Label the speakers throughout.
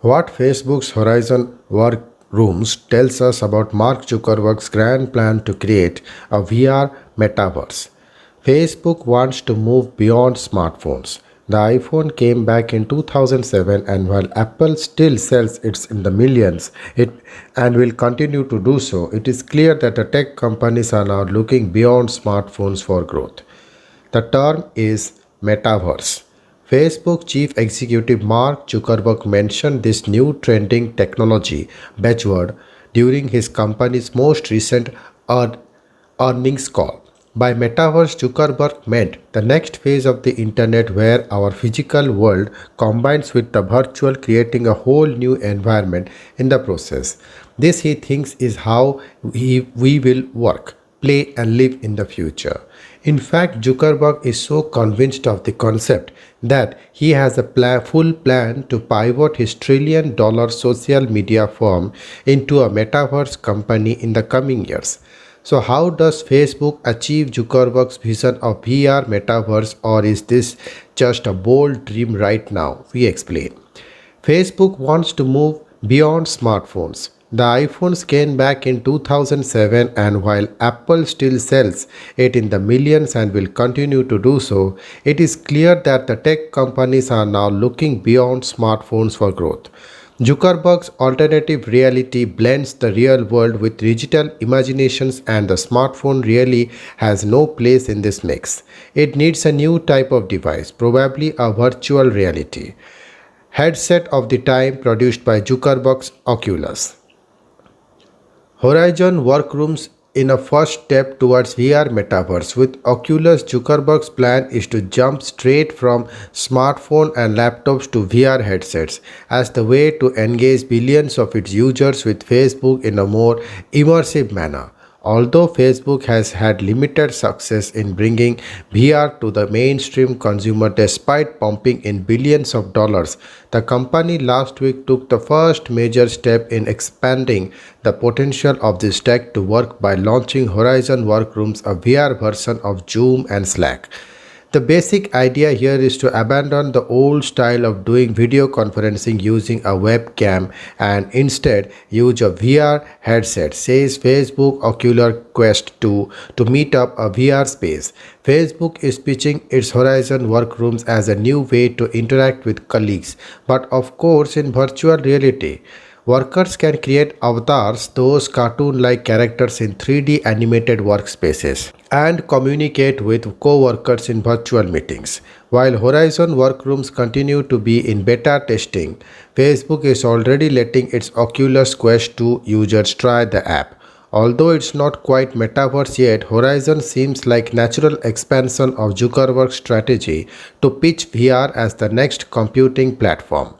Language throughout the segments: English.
Speaker 1: What Facebook's Horizon Workrooms tells us about Mark Zuckerberg's grand plan to create a VR metaverse. Facebook wants to move beyond smartphones. The iPhone came back in 2007, and while Apple still sells it in the millions and will continue to do so, it is clear that the tech companies are now looking beyond smartphones for growth. The term is metaverse. Facebook chief executive Mark Zuckerberg mentioned this new trending technology buzzword during his company's most recent ear- earnings call. By metaverse, Zuckerberg meant the next phase of the internet where our physical world combines with the virtual, creating a whole new environment in the process. This, he thinks, is how we will work, play, and live in the future. In fact, Zuckerberg is so convinced of the concept that he has a full plan to pivot his $1 trillion social media firm into a metaverse company in the coming years. So, how does Facebook achieve Zuckerberg's vision of VR metaverse, or is this just a bold dream right now? We explain. Facebook wants to move beyond smartphones. The iPhones came back in 2007, and while Apple still sells it in the millions and will continue to do so, it is clear that the tech companies are now looking beyond smartphones for growth. Zuckerberg's alternative reality blends the real world with digital imaginations, and the smartphone really has no place in this mix. It needs a new type of device, probably a virtual reality headset of the time produced by Zuckerberg's Oculus. Horizon Workrooms in a first step towards VR metaverse. With Oculus, Zuckerberg's plan is to jump straight from smartphone and laptops to VR headsets as the way to engage billions of its users with Facebook in a more immersive manner. Although Facebook has had limited success in bringing VR to the mainstream consumer despite pumping in billions of dollars, the company last week took the first major step in expanding the potential of this tech to work by launching Horizon Workrooms, a VR version of Zoom and Slack. The basic idea here is to abandon the old style of doing video conferencing using a webcam and instead use a VR headset, says Facebook Ocular Quest 2, to meet up a VR space. Facebook is pitching its Horizon Workrooms as a new way to interact with colleagues, but of course in virtual reality. Workers can create avatars, those cartoon like characters in 3D animated workspaces, and communicate with co workers in virtual meetings. While Horizon Workrooms continue to be in beta testing, Facebook is already letting its Oculus Quest 2 users try the app. Although it's not quite metaverse yet, Horizon seems like natural expansion of Zuckerberg's strategy to pitch VR as the next computing platform.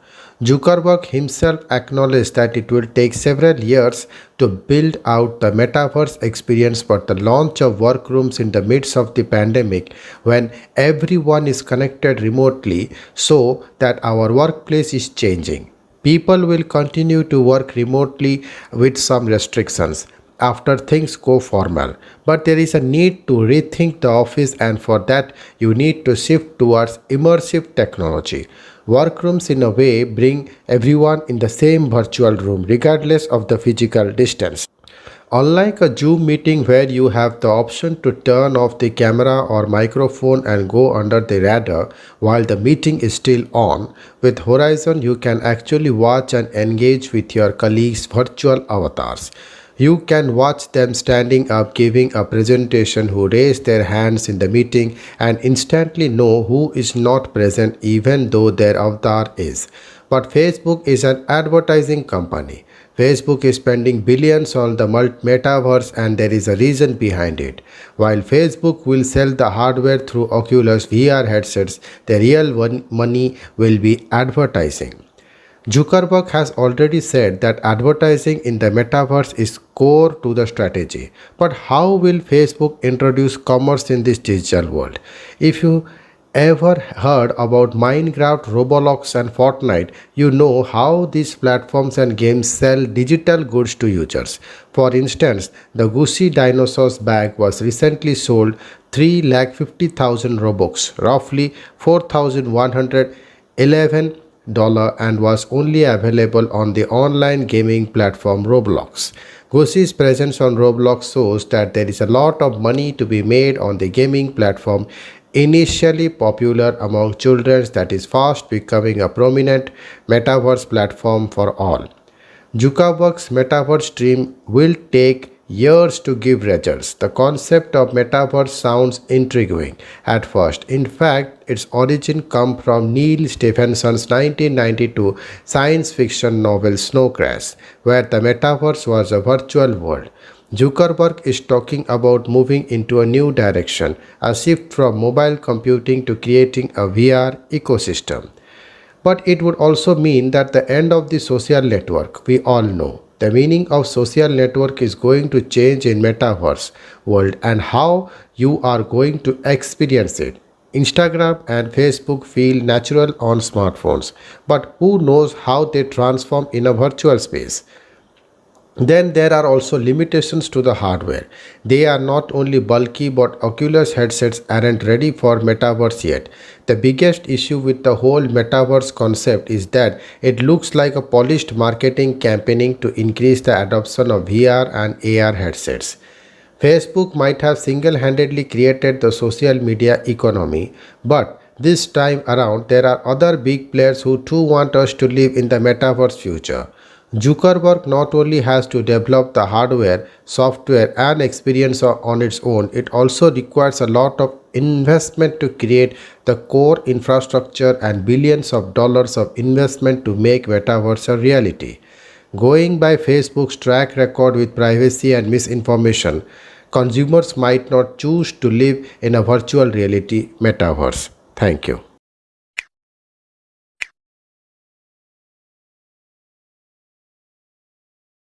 Speaker 1: Zuckerberg himself acknowledged that it will take several years to build out the metaverse experience, but the launch of workrooms in the midst of the pandemic, when everyone is connected remotely, so that our workplace is changing. People will continue to work remotely with some restrictions after things go formal. But there is a need to rethink the office, and for that, you need to shift towards immersive technology. Workrooms, in a way, bring everyone in the same virtual room, regardless of the physical distance. Unlike a Zoom meeting where you have the option to turn off the camera or microphone and go under the radar while the meeting is still on, with Horizon you can actually watch and engage with your colleagues' virtual avatars. You can watch them standing up giving a presentation who raise their hands in the meeting and instantly know who is not present even though their avatar is. But Facebook is an advertising company. Facebook is spending billions on the metaverse, and there is a reason behind it. While Facebook will sell the hardware through Oculus VR headsets, the real money will be advertising. Zuckerberg has already said that advertising in the metaverse is core to the strategy. But how will Facebook introduce commerce in this digital world? If you ever heard about Minecraft, Roblox, and Fortnite, you know how these platforms and games sell digital goods to users. For instance, the Gucci Dinosaurs bag was recently sold 3,50,000 Robux, roughly 4,111 and was only available on the online gaming platform Roblox. Goshi's presence on Roblox shows that there is a lot of money to be made on the gaming platform, initially popular among children that is fast becoming a prominent metaverse platform for all. Zuckerberg's metaverse dream will take years to give results. The concept of metaverse sounds intriguing at first. In fact, its origin comes from Neil Stephenson's 1992 science fiction novel Snow Crash, where the metaverse was a virtual world. Zuckerberg is talking about moving into a new direction, a shift from mobile computing to creating a VR ecosystem. But it would also mean that the end of the social network, we all know. The meaning of social network is going to change in metaverse world and how you are going to experience it. Instagram and Facebook feel natural on smartphones, but who knows how they transform in a virtual space. Then there are also limitations to the hardware. They are not only bulky but Oculus headsets aren't ready for metaverse yet. The biggest issue with the whole metaverse concept is that it looks like a polished marketing campaigning to increase the adoption of VR and AR headsets. Facebook might have single handedly created the social media economy, but this time around there are other big players who too want us to live in the metaverse future. Zuckerberg not only has to develop the hardware, software, and experience on its own, it also requires a lot of investment to create the core infrastructure and billions of dollars of investment to make metaverse a reality. Going by Facebook's track record with privacy and misinformation, consumers might not choose to live in a virtual reality metaverse. Thank you.